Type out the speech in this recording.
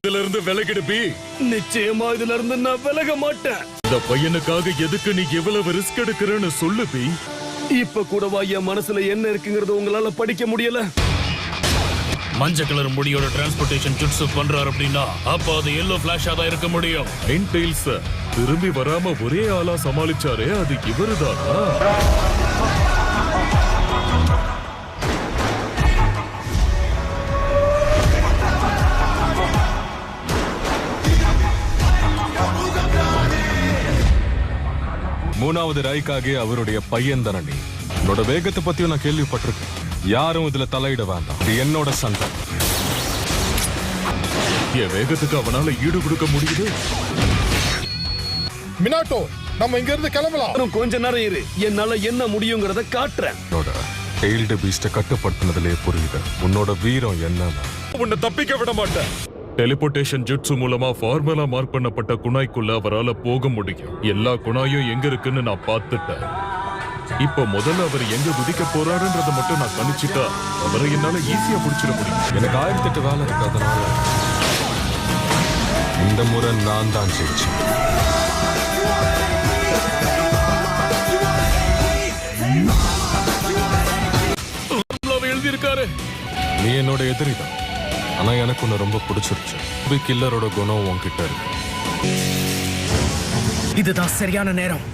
இதுல இருந்து விலகிடுப்பி. நிச்சயமா இதுல இருந்து நான் விலக மாட்டேன். இந்த பையனுக்காக எதுக்கு நீ எவ்வளவு ரிஸ்க் எடுக்கிறன்னு சொல்லு பி. இப்ப கூடவா என் மனசுல என்ன இருக்குங்கறத உங்களால படிக்க முடியல? மஞ்சள் கலர் முடியோட டிரான்ஸ்போர்டேஷன் ஜுட்ஸு பண்றாரு அப்படின்னா அப்ப அது எல்லோ ஃபிளாஷா தான் இருக்க முடியும். நைன் டெய்ல்ஸ் திரும்பி வராம ஒரே ஆளா சமாளிச்சாரே, அது இவருதானா? மூணாவது ராய்க்காகே அவருடைய பையன் தானே நீ. உன்னோட வேகத்தை பத்தியும் நான் கேள்விப்பட்டிருக்கேன். யாரும் இதுல தலையிட வேண்டாம். இது என்னோட சண்டை. என் வேகத்துக்கு அவனால ஈடு கொடுக்க முடியுது. மினாட்டோ, நம்ம இங்க இருந்து கிளம்பலாம். இன்னும் கொஞ்ச நேரம் இரு, என்னால என்ன முடியுங்கிறத காட்டுறேன். உன்னோட டெய்ல்டு பீஸ்ட கட்டுப்படுத்தினதுலே புரியுது உன்னோட வீரம் என்னன்னு. உன்னை தப்பிக்க விட மாட்டேன். டெலிபோர்டேஷன் ஜுட்ஸு மூலமா ஃபார்முலா மார்க் பண்ணப்பட்ட குணாய்க்குள்ள அவரால போக முடியும். எல்லா குணாயும் எங்க இருக்குன்னு நான் பார்த்துட்டேன். இப்ப முதல்ல அவர் எங்க குதிக்க போறாருன்றத மட்டும் நான் கணிச்சிட்டா அவரை என்னால ஈஸியா பிடிச்சிட முடியும். எனக்கு 1008 வேலை இருக்கிறதுனால இந்த முறை நான் தான் ஜெயிச்சேன். எழுதியிருக்காரு. நீ என்னோட எதிரிதான். ஆனா எனக்கு உன்னை ரொம்ப பிடிச்சிருச்சு. கில்லரோட குணம் உன்கிட்ட இருக்கு. இதுதான் சரியான நேரம்.